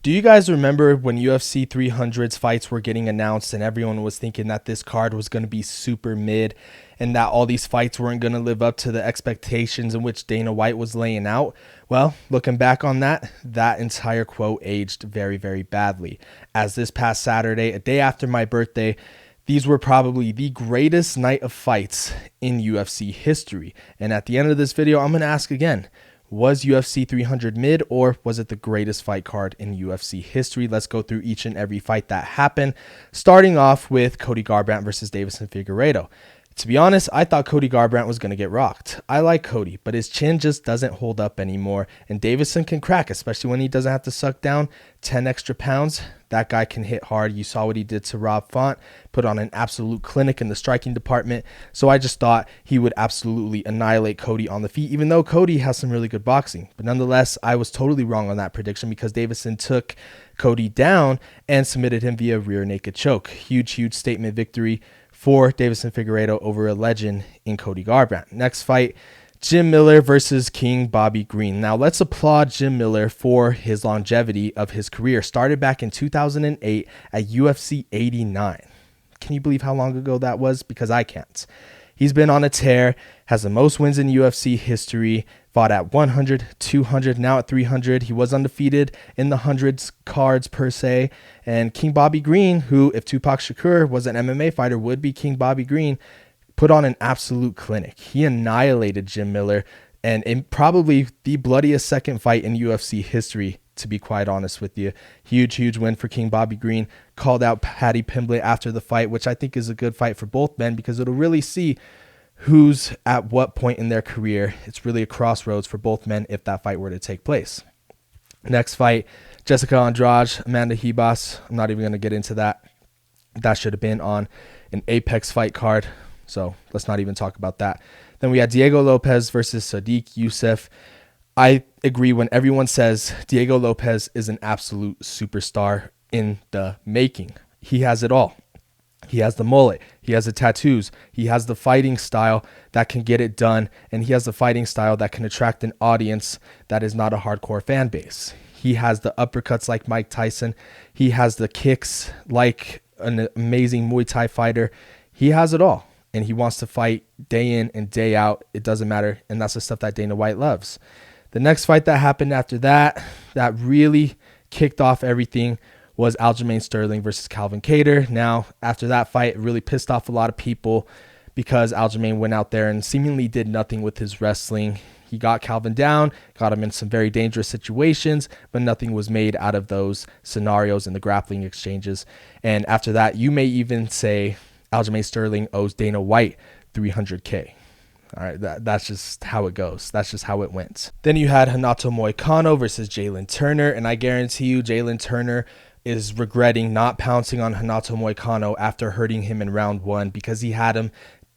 Do you guys remember when UFC 300's fights were getting announced and everyone was thinking that this card was going to be super mid and that all these fights weren't going to live up to the expectations in which Dana White was laying out? Well, looking back on that entire quote aged very, very badly. As this past Saturday, a day after my birthday, these were probably the greatest night of fights in UFC history. And at the end of this video, I'm going to ask again, was UFC 300 mid, or was it the greatest fight card in UFC history? Let's go through each and every fight that happened, starting off with Cody Garbrandt versus Deiveson Figueiredo. To be honest, I thought Cody Garbrandt was going to get rocked. I like Cody, but his chin just doesn't hold up anymore, and Deiveson can crack, especially when he doesn't have to suck down 10 extra pounds. That guy can hit hard. You saw what he did to Rob Font, put on an absolute clinic in the striking department. So I just thought he would absolutely annihilate Cody on the feet, even though Cody has some really good boxing. But nonetheless, I was totally wrong on that prediction because Deiveson took Cody down and submitted him via rear naked choke. Huge statement victory for Deiveson Figueiredo over a legend in Cody Garbrandt. Next fight, Jim Miller versus King Bobby Green. Now let's applaud Jim Miller for his longevity of his career. Started back in 2008 at UFC 89. Can you believe how long ago that was? Because I can't. He's been on a tear, has the most wins in UFC history, fought at 100, 200, now at 300. He was undefeated in the hundreds cards per se. And King Bobby Green, who if Tupac Shakur was an MMA fighter, would be King Bobby Green, put on an absolute clinic. He annihilated Jim Miller, and in probably the bloodiest second fight in UFC history, to be quite honest with you. Huge win for King Bobby Green. Called out Paddy Pimblett after the fight, which I think is a good fight for both men because it'll really see who's at what point in their career. It's really a crossroads for both men if that fight were to take place. Next fight, Jessica Andrade, Amanda Ribas. I'm not even going to get into that. That should have been on an Apex fight card, so let's not even talk about that. Then we had Diego Lopez versus Sodiq Yusuff. I agree when everyone says Diego Lopez is an absolute superstar in the making. He has it all. He has the mullet. He has the tattoos. He has the fighting style that can get it done. And he has the fighting style that can attract an audience that is not a hardcore fan base. He has the uppercuts like Mike Tyson. He has the kicks like an amazing Muay Thai fighter. He has it all. And he wants to fight day in and day out. It doesn't matter. And that's the stuff that Dana White loves. The next fight that happened after that really kicked off everything, was Aljamain Sterling versus Calvin Kattar. Now, after that fight, it really pissed off a lot of people because Aljamain went out there and seemingly did nothing with his wrestling. He got Calvin down, got him in some very dangerous situations, but nothing was made out of those scenarios in the grappling exchanges. And after that, you may even say Aljamain Sterling owes Dana White $300K. All right, that's just how it goes. That's just how it went. Then you had Renato Moicano versus Jalen Turner, and I guarantee you Jalen Turner is regretting not pouncing on Renato Moicano after hurting him in round one because he had him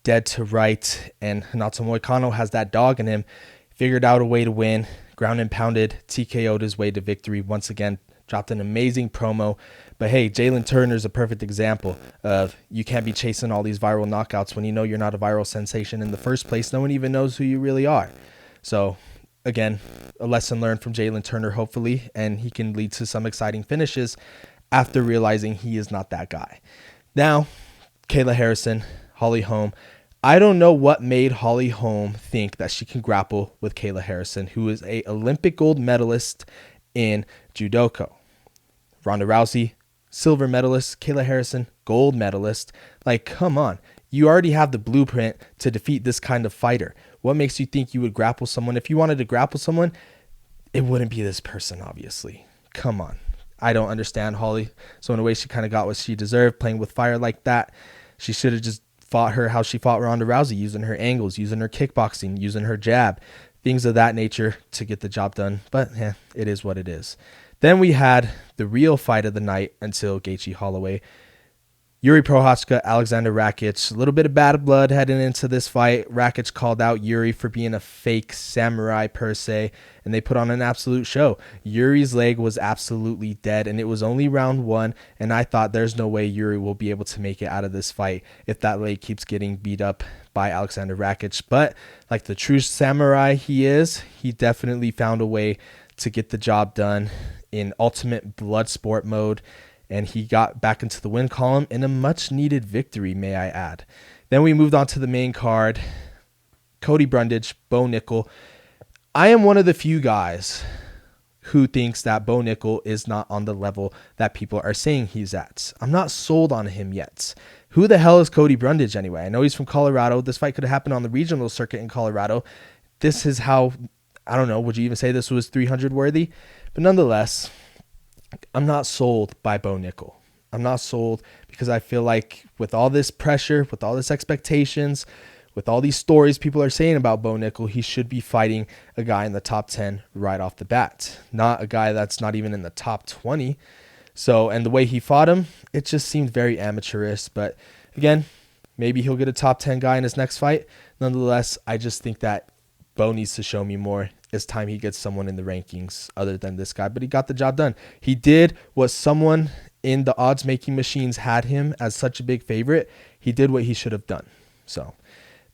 dead to right, and Renato Moicano has that dog in him, figured out a way to win, ground and pounded, TKO'd his way to victory once again, dropped an amazing promo. But hey, Jalen Turner is a perfect example of you can't be chasing all these viral knockouts when you know you're not a viral sensation in the first place. No one even knows who you really are. So again, a lesson learned from Jalen Turner, hopefully, and he can lead to some exciting finishes after realizing he is not that guy. Now, Kayla Harrison, Holly Holm. I don't know what made Holly Holm think that she can grapple with Kayla Harrison, who is an Olympic gold medalist in judoka. Ronda Rousey, silver medalist. Kayla Harrison, gold medalist. Like, come on. You already have the blueprint to defeat this kind of fighter. What makes you think you would grapple someone? If you wanted to grapple someone, it wouldn't be this person, obviously. Come on. I don't understand Holly. So in a way, she kind of got what she deserved, playing with fire like that. She should have just fought her how she fought Ronda Rousey, using her angles, using her kickboxing, using her jab, things of that nature to get the job done. But it is what it is. Then we had the real fight of the night until Gaethje Holloway. Yuri Prochazka, Alexander Rakic. A little bit of bad blood heading into this fight. Rakic called out Yuri for being a fake samurai per se, and they put on an absolute show. Yuri's leg was absolutely dead, and it was only round one, and I thought there's no way Yuri will be able to make it out of this fight if that leg keeps getting beat up by Alexander Rakic. But like the true samurai he is, he definitely found a way to get the job done in ultimate blood sport mode, and he got back into the win column in a much needed victory, may I add. Then we moved on to the main card. Cody Brundage, Bo Nickel. I am one of the few guys who thinks that Bo Nickel is not on the level that people are saying he's at. I'm not sold on him yet. Who the hell is Cody Brundage anyway? I know he's from Colorado. This fight could have happened on the regional circuit in Colorado. This is how, I don't know, would you even say this was 300 worthy? But nonetheless, I'm not sold by Bo Nickel. I'm not sold because I feel like with all this pressure, with all this expectations, with all these stories people are saying about Bo Nickel, he should be fighting a guy in the top 10 right off the bat, not a guy that's not even in the top 20. So, and the way he fought him, it just seemed very amateurish. But again, maybe he'll get a top 10 guy in his next fight. Nonetheless, I just think that Bo needs to show me more. It's time he gets someone in the rankings other than this guy, but he got the job done. He did what someone in the odds making machines had him as such a big favorite. He did what he should have done. So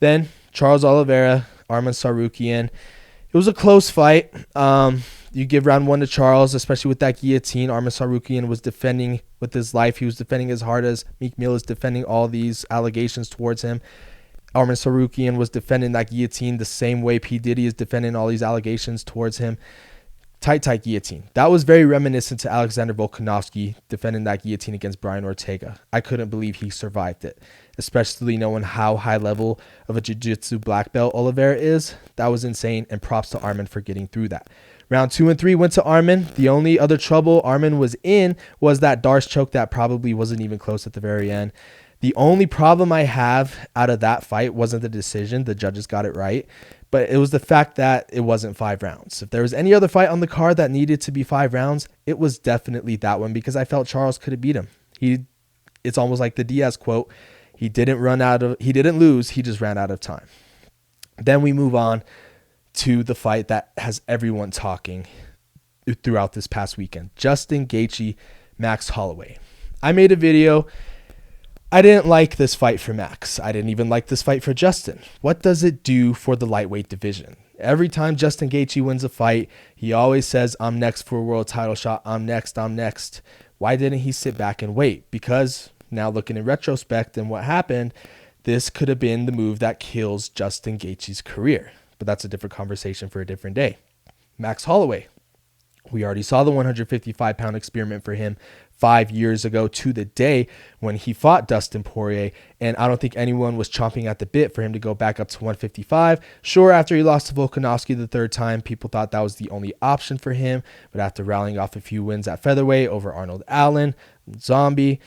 then Charles Oliveira, Arman Tsarukyan. It was a close fight. You give round one to Charles, especially with that guillotine. Arman Tsarukyan was defending with his life. He was defending as hard as Meek Mill is defending all these allegations towards him. Arman Tsarukyan was defending that guillotine the same way P. Diddy is defending all these allegations towards him. Tight guillotine. That was very reminiscent to Alexander Volkanovski defending that guillotine against Brian Ortega. I couldn't believe he survived it, especially knowing how high level of a jiu-jitsu black belt Oliveira is. That was insane, and props to Arman for getting through that. Round 2 and 3 went to Arman. The only other trouble Arman was in was that Darce choke that probably wasn't even close at the very end. The only problem I have out of that fight wasn't the decision. The judges got it right. But it was the fact that it wasn't 5 rounds. If there was any other fight on the card that needed to be 5 rounds, it was definitely that one because I felt Charles could have beat him. It's almost like the Diaz quote. He didn't lose. He just ran out of time. Then we move on to the fight that has everyone talking throughout this past weekend. Justin Gaethje, Max Holloway. I made a video. I didn't like this fight for Max. I didn't even like this fight for Justin. What does it do for the lightweight division? Every time Justin Gaethje wins a fight, he always says, I'm next for a world title shot. I'm next. Why didn't he sit back and wait? Because now looking in retrospect and what happened, this could have been the move that kills Justin Gaethje's career. But that's a different conversation for a different day. Max Holloway. We already saw the 155-pound experiment for him 5 years ago to the day when he fought Dustin Poirier, and I don't think anyone was chomping at the bit for him to go back up to 155. Sure, after he lost to Volkanovski the third time, people thought that was the only option for him, but after rallying off a few wins at featherweight over Arnold Allen, Zombie,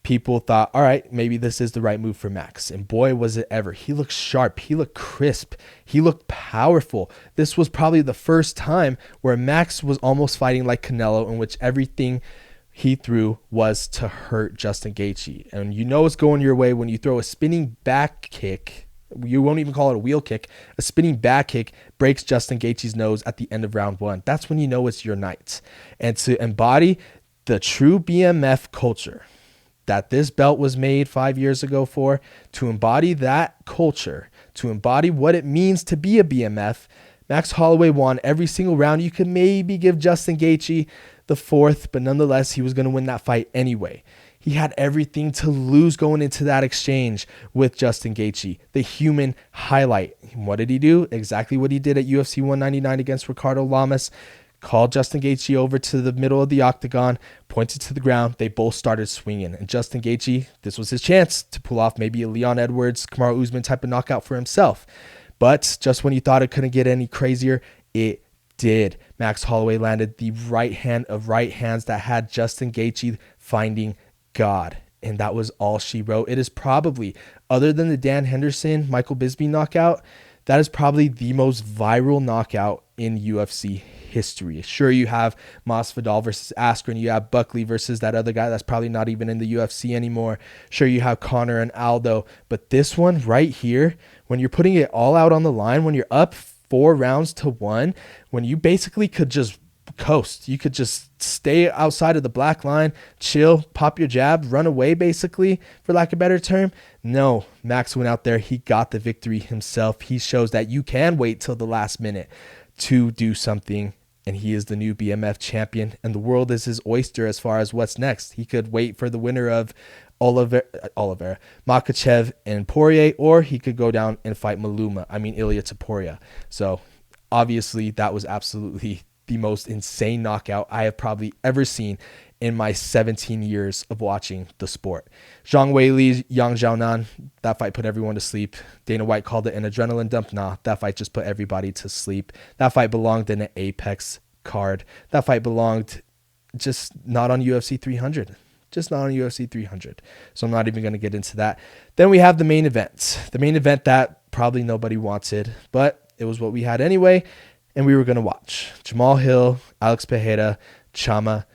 people thought, all right, maybe this is the right move for Max. And boy, was it ever. He looked sharp. He looked crisp. He looked powerful. This was probably the first time where Max was almost fighting like Canelo, in which everything he threw was to hurt Justin Gaethje. And you know it's going your way when you throw a spinning back kick. You won't even call it a wheel kick. A spinning back kick breaks Justin Gaethje's nose at the end of round 1. That's when you know it's your night. And to embody the true BMF culture that this belt was made 5 years ago for, to embody that culture, to embody what it means to be a BMF, Max Holloway won every single round. You could maybe give Justin Gaethje the 4th, but nonetheless, he was going to win that fight anyway. He had everything to lose going into that exchange with Justin Gaethje, the human highlight. What did he do? Exactly what he did at UFC 199 against Ricardo Lamas. Called Justin Gaethje over to the middle of the octagon, pointed to the ground. They both started swinging. And Justin Gaethje, this was his chance to pull off maybe a Leon Edwards, Kamaru Usman type of knockout for himself. But just when you thought it couldn't get any crazier, it did. Max Holloway landed the right hand of right hands that had Justin Gaethje finding God. And that was all she wrote. It is probably, other than the Dan Henderson, Michael Bisping knockout, that is probably the most viral knockout in UFC history. Sure, you have Masvidal versus Askren. You have Buckley versus that other guy that's probably not even in the UFC anymore. Sure, you have Conor and Aldo. But this one right here, when you're putting it all out on the line, when you're up 4 rounds to 1, when you basically could just coast. You could just stay outside of the black line, chill, pop your jab, run away basically, for lack of a better term. No, Max went out there. He got the victory himself. He shows that you can wait till the last minute to do something and he is the new BMF champion, and the world is his oyster as far as what's next. He could wait for the winner of Oliveira, Makachev, and Poirier, or he could go down and fight Ilia Topuria. So obviously that was absolutely the most insane knockout I have probably ever seen in my 17 years of watching the sport. Zhang Weili, Yang Xiaonan, that fight put everyone to sleep. Dana White called it an adrenaline dump. Nah, that fight just put everybody to sleep. That fight belonged in an Apex card. That fight belonged just not on UFC 300. Just not on UFC 300. So I'm not even going to get into that. Then we have the main event. The main event that probably nobody wanted, but it was what we had anyway, and we were going to watch. Jamal Hill, Alex Pereira, Chama.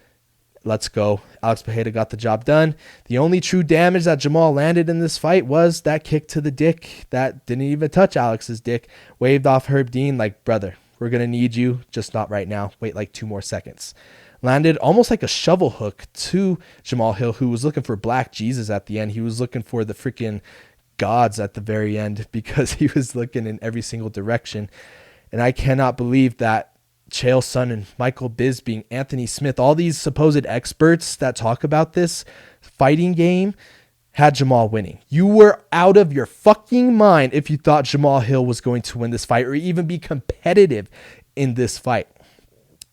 Let's go. Alex Pereira got the job done. The only true damage that Jamal landed in this fight was that kick to the dick that didn't even touch Alex's dick. Waved off Herb Dean like, brother, we're going to need you, just not right now. Wait like 2 more seconds. Landed almost like a shovel hook to Jamal Hill, who was looking for Black Jesus at the end. He was looking for the freaking gods at the very end because he was looking in every single direction. And I cannot believe that Chael Sonnen, Michael Bisping, Anthony Smith, all these supposed experts that talk about this fighting game had Jamal winning. You were out of your fucking mind if you thought Jamal Hill was going to win this fight or even be competitive in this fight.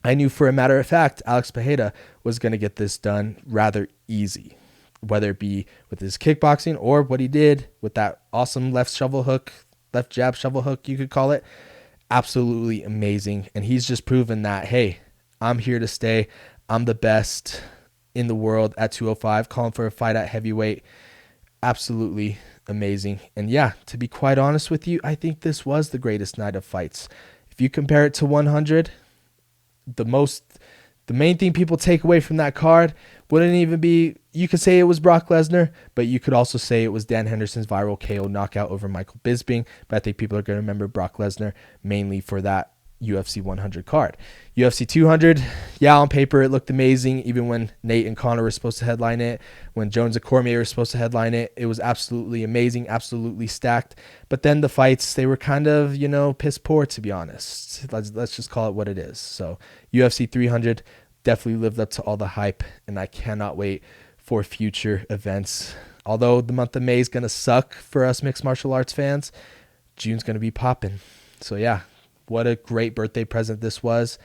I knew for a matter of fact Alex Pereira was going to get this done rather easy, whether it be with his kickboxing or what he did with that awesome left jab shovel hook, you could call it. Absolutely amazing. And he's just proven that, hey, I'm here to stay. I'm the best in the world at 205, calling for a fight at heavyweight. Absolutely amazing. And yeah, to be quite honest with you, I think this was the greatest night of fights. If you compare it to 100, the main thing people take away from that card wouldn't even be, you could say it was Brock Lesnar, but you could also say it was Dan Henderson's viral KO knockout over Michael Bisping. But I think people are going to remember Brock Lesnar mainly for that UFC 100 card. UFC 200, yeah, on paper it looked amazing. Even when Nate and Conor were supposed to headline it, when Jones and Cormier were supposed to headline it, it was absolutely amazing, absolutely stacked. But then the fights, they were kind of, piss poor, to be honest. Let's just call it what it is. So UFC 300 definitely lived up to all the hype, and I cannot wait for future events. Although the month of May is going to suck for us mixed martial arts fans, June's going to be popping. So yeah, what a great birthday present this was,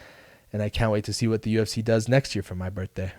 and I can't wait to see what the UFC does next year for my birthday.